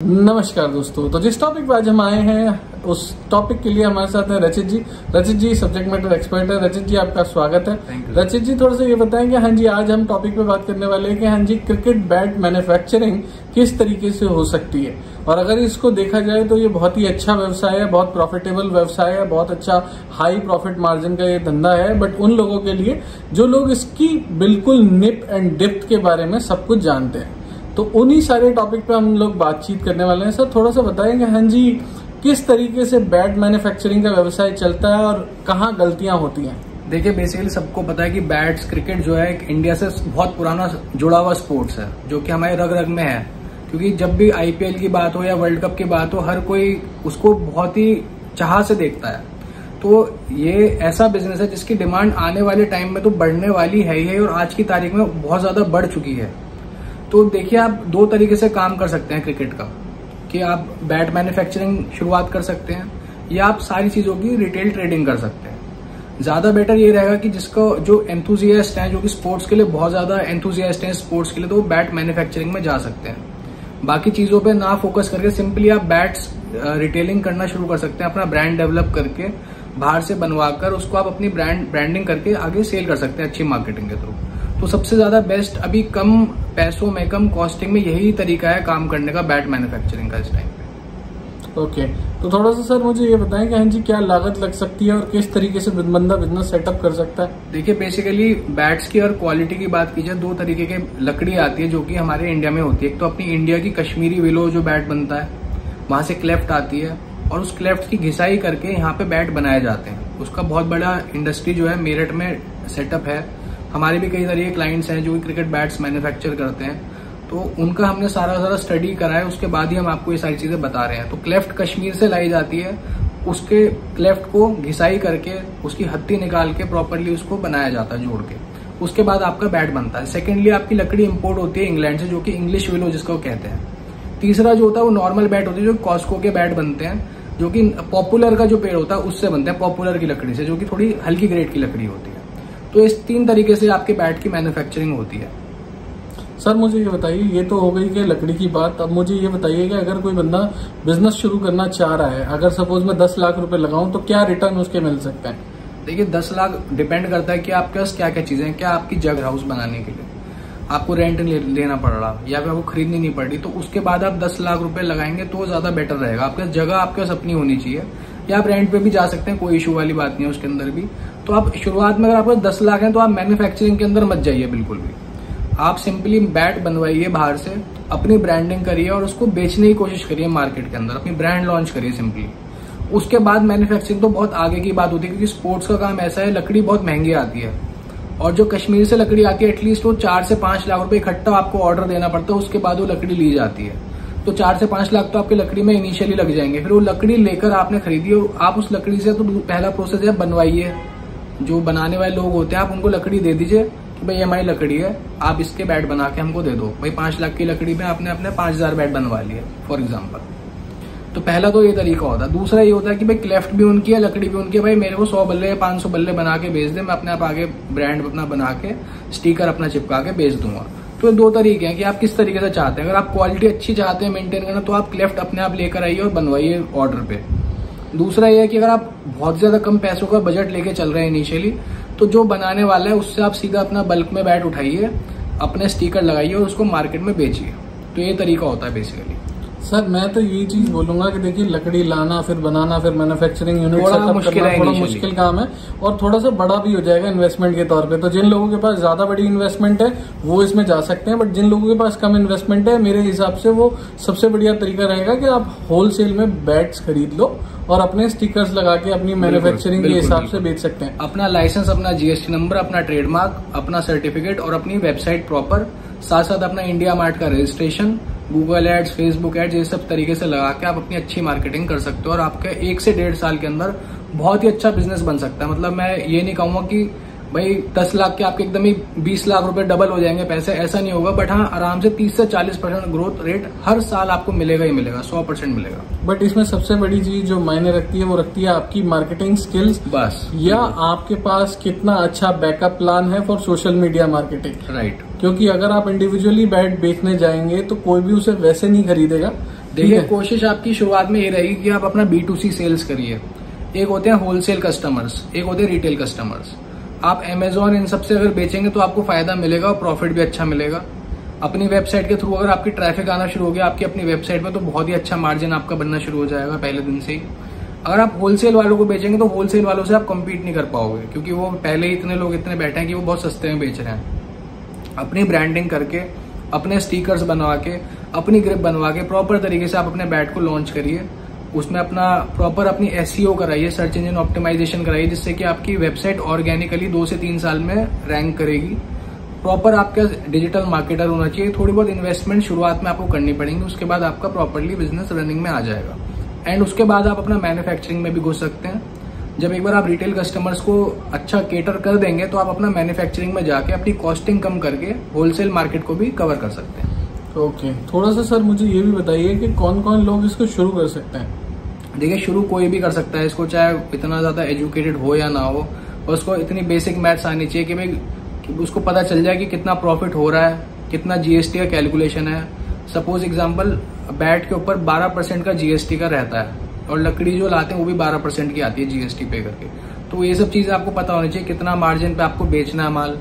नमस्कार दोस्तों। तो जिस टॉपिक पर आज हम आए हैं उस टॉपिक के लिए हमारे साथ है रचित जी। रचित जी सब्जेक्ट मैटर एक्सपर्ट है। रचित जी आपका स्वागत है। रचित जी थोड़ा सा ये बताएं कि हाँ जी आज हम टॉपिक पे बात करने वाले हैं कि हाँ जी क्रिकेट बैट मैन्युफैक्चरिंग किस तरीके से हो सकती है, और अगर इसको देखा जाए तो ये बहुत ही अच्छा व्यवसाय है, बहुत प्रॉफिटेबल व्यवसाय है, बहुत अच्छा हाई प्रॉफिट मार्जिन का ये धंधा है। बट उन लोगों के लिए जो लोग इसकी बिल्कुल निप एंड डिप्थ के बारे में सब कुछ जानते हैं, तो उन्हीं सारे टॉपिक पे हम लोग बातचीत करने वाले हैं। सर थोड़ा सा बताएंगे हाँ जी किस तरीके से बैट मैन्युफैक्चरिंग का व्यवसाय चलता है और कहाँ गलतियां होती हैं। देखिए बेसिकली सबको पता है कि बैट्स क्रिकेट जो है इंडिया से बहुत पुराना जुड़ा हुआ स्पोर्ट्स है, जो कि हमारे रग रग में है। क्योंकि जब भी आईपीएल की बात हो या वर्ल्ड कप की बात हो, हर कोई उसको बहुत ही चाह से देखता है। तो ये ऐसा बिजनेस है जिसकी डिमांड आने वाले टाइम में तो बढ़ने वाली है ही है, और आज की तारीख में बहुत ज्यादा बढ़ चुकी है। तो देखिए आप दो तरीके से काम कर सकते हैं क्रिकेट का, कि आप बैट मैन्युफैक्चरिंग शुरुआत कर सकते हैं या आप सारी चीजों की रिटेल ट्रेडिंग कर सकते हैं। ज्यादा बेटर ये रहेगा कि जिसको जो एंथुजियास्ट हैं, जो कि स्पोर्ट्स के लिए बहुत ज्यादा एंथुजियास्ट हैं स्पोर्ट्स के लिए, तो वो बैट मैन्युफैक्चरिंग में जा सकते हैं। बाकी चीजों पे ना फोकस करके सिंपली आप बैट्स रिटेलिंग करना शुरू कर सकते हैं, अपना ब्रांड डेवलप करके बाहर से बनवाकर उसको आप अपनी ब्रांडिंग करके आगे सेल कर सकते हैं अच्छी मार्केटिंग के थ्रू। तो सबसे ज्यादा बेस्ट अभी कम पैसों में कम कॉस्टिंग में यही तरीका है काम करने का बैट मैन्युफैक्चरिंग का इस टाइम पे। ओके तो थोड़ा सा सर मुझे ये बताएं कि हाँ जी क्या लागत लग सकती है और किस तरीके से बंदा बिजनेस सेटअप कर सकता है। देखिए बेसिकली बैट्स की और क्वालिटी की बात की जाए, दो तरीके की लकड़ी आती है जो कि हमारे इंडिया में होती है। एक तो अपनी इंडिया की कश्मीरी विलो जो बैट बनता है, वहां से क्लेफ्ट आती है और उस क्लेफ्ट की घिसाई करके यहाँ पे बैट बनाए जाते हैं। उसका बहुत बड़ा इंडस्ट्री जो है मेरठ में सेटअप है। हमारे भी कई सारे क्लाइंट्स हैं जो क्रिकेट बैट्स मैन्युफैक्चर करते हैं, तो उनका हमने सारा स्टडी करा है, उसके बाद ही हम आपको ये सारी चीजें बता रहे हैं। तो क्लेफ्ट कश्मीर से लाई जाती है, उसके क्लेफ्ट को घिसाई करके उसकी हत्ती निकाल के प्रॉपरली उसको बनाया जाता है जोड़ के, उसके बाद आपका बैट बनता है। सेकेंडली आपकी लकड़ी इंपोर्ट होती है इंग्लैंड से, जो कि इंग्लिश विलो जिसको कहते हैं। तीसरा जो होता है वो नॉर्मल बैट होती है, जो कॉस्को के बैट बनते हैं, जो कि पॉपुलर का जो पेड़ होता है उससे बनते हैं, पॉपुलर की लकड़ी से, जो कि थोड़ी हल्की ग्रेड की लकड़ी होती है। तो इस तीन तरीके से आपके बैट की मैन्युफैक्चरिंग होती है। सर मुझे ये बताइए, ये तो हो गई कि लकड़ी की बात, अब मुझे ये बताइए कि अगर कोई बंदा बिजनेस शुरू करना चाह रहा है, अगर सपोज मैं 10 लाख रुपए लगाऊं तो क्या रिटर्न उसके मिल सकते हैं। देखिए 10 लाख डिपेंड करता है कि आपके पास क्या क्या चीजें हैं। क्या आपकी जग हाउस बनाने के लिए आपको रेंट लेना पड़ रहा या फिर आपको खरीदनी नहीं पड़ रही, तो उसके बाद आप 10 लाख रुपए लगाएंगे तो ज्यादा बेटर रहेगा। आपके पास जगह आपके पास अपनी होनी चाहिए, या आप रेंट पे भी जा सकते हैं, कोई इशू वाली बात नहीं है उसके अंदर भी। तो आप शुरुआत में अगर आपके 10 लाख है तो आप मैन्युफैक्चरिंग के अंदर मत जाइए बिल्कुल भी। आप सिंपली बैट बनवाइए बाहर से, अपनी ब्रांडिंग करिए और उसको बेचने की कोशिश करिए मार्केट के अंदर, अपनी ब्रांड लॉन्च करिए सिंपली। उसके बाद मैन्युफैक्चरिंग तो बहुत आगे की बात होती है, क्योंकि स्पोर्ट्स का काम ऐसा है, लकड़ी बहुत महंगी आती है, और जो कश्मीर से लकड़ी आती है एटलीस्ट वो 4 से 5 लाख रुपए इकट्ठा आपको ऑर्डर देना पड़ता है, उसके बाद वो लकड़ी ली जाती है। तो 4 से 5 लाख तो आपकी लकड़ी में इनिशियली लग जाएंगे। फिर वो लकड़ी लेकर आपने खरीदी और आप उस लकड़ी से तो पहला प्रोसेस है बनवाइए। जो बनाने वाले लोग होते हैं आप उनको लकड़ी दे दीजिए कि भाई हमारी लकड़ी है, आप इसके बैट बना के हमको दे दो। भाई 5 लाख की लकड़ी में आपने अपने 5000 बैट बनवा लिए फॉर एग्जाम्पल। तो पहला तो ये तरीका होता है। दूसरा ये होता है कि भाई क्लेफ्ट भी उनकी है, लकड़ी भी उनकी है, भाई मेरे को 100 बल्ले 500 बल्ले बना के बेच दे, मैं अपने आप आगे ब्रांड अपना बना के स्टिकर अपना चिपका के बेच दूंगा। तो दो तरीके हैं कि आप किस तरीके से चाहते हैं। अगर आप क्वालिटी अच्छी चाहते हैं मेंटेन करना, तो आप क्लेफ्ट अपने आप लेकर आइए और बनवाइए ऑर्डर पे। दूसरा ये है कि अगर आप बहुत ज्यादा कम पैसों का बजट लेके चल रहे हैं इनिशियली, तो जो बनाने वाला है उससे आप सीधा अपना बल्क में बैट उठाइए, अपने स्टिकर लगाइए और उसको मार्केट में बेचिए। तो ये तरीका होता है बेसिकली। सर मैं तो यही चीज बोलूंगा कि देखिए लकड़ी लाना फिर बनाना फिर मैन्युफैक्चरिंग यूनिट सेटअप करना थोड़ा मुश्किल काम है, और थोड़ा सा बड़ा भी हो जाएगा इन्वेस्टमेंट के तौर पे। तो जिन लोगों के पास ज्यादा बड़ी इन्वेस्टमेंट है वो इसमें जा सकते हैं, बट जिन लोगों के पास कम इन्वेस्टमेंट है मेरे हिसाब से वो सबसे बढ़िया तरीका रहेगा कि आप होलसेल में बैट्स खरीद लो और अपने स्टिकर्स लगा के अपनी मैन्युफैक्चरिंग के हिसाब से बेच सकते हैं। अपना लाइसेंस, अपना जीएसटी नंबर, अपना ट्रेडमार्क, अपना सर्टिफिकेट और अपनी वेबसाइट प्रॉपर, साथ साथ अपना इंडिया मार्ट का registration, Google ads, Facebook ads, ये सब तरीके से लगा के आप अपनी अच्छी मार्केटिंग कर सकते हो, और आपके 1 से 1.5 साल के अंदर बहुत ही अच्छा बिजनेस बन सकता है। मतलब मैं ये नहीं कहूंगा कि भाई 10 लाख के आपके एकदम ही 20 लाख रुपए डबल हो जाएंगे पैसे, ऐसा नहीं होगा। बट हाँ आराम से 30 से 40% ग्रोथ रेट हर साल आपको मिलेगा ही मिलेगा, 100% मिलेगा। बट इसमें सबसे बड़ी चीज जो मायने रखती है वो रखती है आपकी मार्केटिंग स्किल्स, बस, या आपके पास कितना अच्छा बैकअप प्लान है for social media marketing. Right. क्योंकि अगर आप इंडिविजुअली बैट बेचने जाएंगे तो कोई भी उसे वैसे नहीं खरीदेगा देखिए कोशिश आपकी शुरुआत में ये रहेगी कि आप अपना B2C सेल्स करिए। एक होते हैं होलसेल कस्टमर्स, एक होते हैं रिटेल कस्टमर्स। आप Amazon इन सबसे अगर बेचेंगे तो आपको फायदा मिलेगा और प्रॉफिट भी अच्छा मिलेगा। अपनी वेबसाइट के थ्रू अगर आपकी ट्रैफिक आना शुरू हो गया आपकी अपनी वेबसाइट पे, तो बहुत ही अच्छा मार्जिन आपका बनना शुरू हो जाएगा पहले दिन से ही। अगर आप होलसेल वालों को बेचेंगे तो होलसेल वालों से आप कम्पीट नहीं कर पाओगे, क्योंकि वो पहले ही इतने लोग इतने बैठे हैं कि वो बहुत सस्ते में बेच रहे हैं। अपनी ब्रांडिंग करके, अपने स्टिकर्स बनवा के, अपनी ग्रिप बनवा के प्रॉपर तरीके से आप अपने बैट को लॉन्च करिए। उसमें अपना प्रॉपर अपनी SEO कराइए, सर्च इंजन ऑप्टिमाइजेशन कराइए, जिससे कि आपकी वेबसाइट ऑर्गेनिकली 2 से 3 साल में रैंक करेगी। प्रॉपर आपका डिजिटल मार्केटर होना चाहिए। थोड़ी बहुत इन्वेस्टमेंट शुरुआत में आपको करनी पड़ेंगी, उसके बाद आपका प्रॉपरली बिजनेस रनिंग में आ जाएगा। एंड उसके बाद आप अपना मैन्युफैक्चरिंग में भी घुस सकते हैं। जब एक बार आप रिटेल कस्टमर्स को अच्छा केटर कर देंगे तो आप अपना मैन्युफैक्चरिंग में जाके अपनी कॉस्टिंग कम करके होलसेल मार्केट को भी कवर कर सकते हैं। ओके, थोड़ा सा सर मुझे ये भी बताइए कि कौन कौन लोग इसको शुरू कर सकते हैं? देखिए शुरू कोई भी कर सकता है इसको, चाहे इतना ज्यादा एजुकेटेड हो या ना हो, और उसको इतनी बेसिक मैथ्स आनी चाहिए कि भाई उसको पता चल जाए कि कितना प्रॉफिट हो रहा है, कितना GST का कैलकुलेशन है। सपोज एग्जांपल, बैट के ऊपर 12% का GST का रहता है और लकड़ी जो लाते हैं वो भी 12% की आती है GST पे करके। तो ये सब चीजें आपको पता होनी चाहिए, कितना मार्जिन पे आपको बेचना है माल।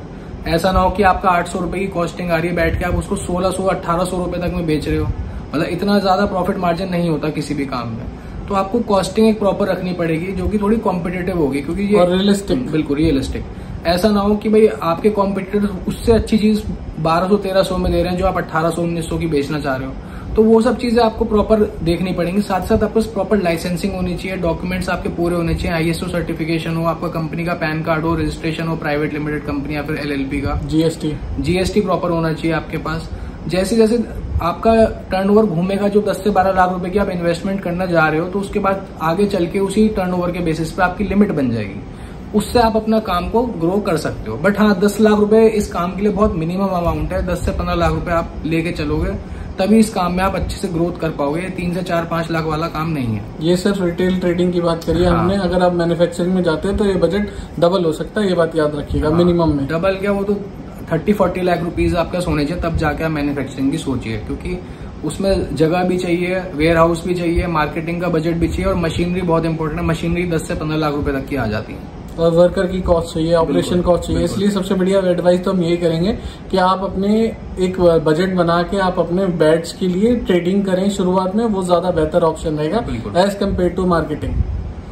ऐसा ना हो कि आपका 800 रुपए की कॉस्टिंग आ रही है बैट के, आप उसको 1600-1800 रुपए तक में बेच रहे हो। मतलब इतना ज्यादा प्रॉफिट मार्जिन नहीं होता किसी भी काम में। तो आपको कॉस्टिंग एक प्रॉपर रखनी पड़ेगी जो कि थोड़ी कॉम्पिटेटिव होगी, क्योंकि ये रियलिस्टिक, बिल्कुल रियलिस्टिक। ऐसा ना हो कि भाई आपके कॉम्पिटिटर उससे अच्छी चीज 1200-1300 में दे रहे हैं जो आप 1800-1900 की बेचना चाह रहे हो। तो वो सब चीजें आपको प्रॉपर देखनी पड़ेंगी। साथ साथ आपको प्रॉपर लाइसेंसिंग होनी चाहिए, डॉक्यूमेंट्स आपके पूरे होने चाहिए, ISO सर्टिफिकेशन हो, आपका कंपनी का पैन कार्ड हो, रजिस्ट्रेशन हो प्राइवेट लिमिटेड कंपनी या फिर LLP का, GST प्रॉपर होना चाहिए आपके पास। जैसे जैसे आपका टर्नओवर घूमेगा, जो 10 से 12 लाख रुपए की आप इन्वेस्टमेंट करना जा रहे हो, तो उसके बाद आगे चल के उसी टर्नओवर के बेसिस पे आपकी लिमिट बन जाएगी। उससे आप अपना काम को ग्रो कर सकते हो। बट हाँ, 10 लाख रुपए इस काम के लिए बहुत मिनिमम अमाउंट है। 10 से 15 लाख रुपए आप लेके चलोगे तभी इस काम में आप अच्छे से ग्रोथ कर पाओगे। 3 से 4-5 लाख वाला काम नहीं है। ये सिर्फ रिटेल ट्रेडिंग की बात करिए हमने। अगर आप मैन्युफैक्चरिंग में जाते हैं तो ये बजट डबल हो सकता है, ये बात याद रखिएगा। मिनिमम में डबल क्या, वो तो 30-40 लाख रुपीज आपका होने चाहिए, तब जाके आप मैन्युफैक्चरिंग की सोचिए, क्योंकि उसमें जगह भी चाहिए, वेयर हाउस भी चाहिए, मार्केटिंग का बजट भी चाहिए और मशीनरी बहुत इंपॉर्टेंट है। मशीनरी 10 से 15 लाख रुपए तक की आ जाती है और वर्कर की कॉस्ट चाहिए, ऑपरेशन कॉस्ट चाहिए। इसलिए सबसे बढ़िया एडवाइस तो हम यही करेंगे कि आप अपने एक बजट बना के आप अपने बैट्स के लिए ट्रेडिंग करें शुरुआत में, वो ज्यादा बेहतर ऑप्शन रहेगा एज कम्पेयर टू मार्केटिंग,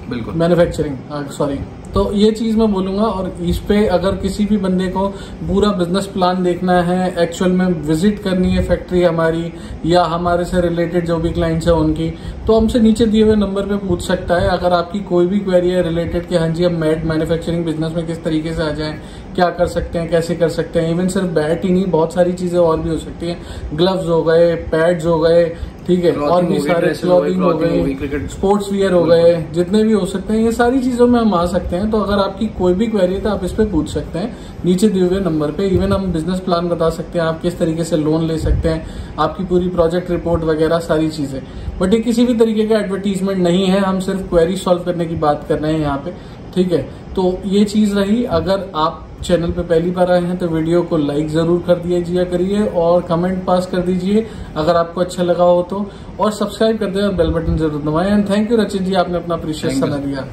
बिल्कुल मैन्युफैक्चरिंग। सॉरी, तो ये चीज मैं बोलूंगा। और इस पे अगर किसी भी बंदे को पूरा बिजनेस प्लान देखना है, एक्चुअल में विजिट करनी है फैक्ट्री हमारी या हमारे से रिलेटेड जो भी क्लाइंट्स है उनकी, तो हमसे नीचे दिए हुए नंबर पे पूछ सकता है। अगर आपकी कोई भी क्वेरी है रिलेटेड कि हाँ जी हम मैन्युफैक्चरिंग बिजनेस में किस तरीके से आ जाएं, क्या कर सकते हैं, कैसे कर सकते हैं। इवन सिर्फ बैट ही नहीं, बहुत सारी चीजें और भी हो सकती है। ग्लव्स हो गए, पैड्स हो गए, ठीक है, और भी सारे क्लॉथिंग हो गए, स्पोर्ट्स वियर हो गए, जितने भी हो सकते हैं, ये सारी चीजों में हम आ सकते हैं। तो अगर आपकी कोई भी क्वेरी है तो आप इस पे पूछ सकते हैं नीचे दिए हुए नंबर पे। इवन हम बिजनेस प्लान बता सकते हैं, आप किस तरीके से लोन ले सकते हैं, आपकी पूरी प्रोजेक्ट रिपोर्ट वगैरह सारी चीजें। बट ये किसी भी तरीके का एडवर्टीजमेंट नहीं है, हम सिर्फ क्वेरी सॉल्व करने की बात कर रहे हैं यहाँ पे, ठीक है। तो ये चीज रही। अगर आप चैनल पे पहली बार आए हैं तो वीडियो को लाइक जरूर कर दीजिए करिए और कमेंट पास कर दीजिए अगर आपको अच्छा लगा हो तो, और सब्सक्राइब कर दे और बेल बटन जरूर दबाएं। एंड थैंक यू रचित जी, आपने अपना प्रीशियस समय दिया।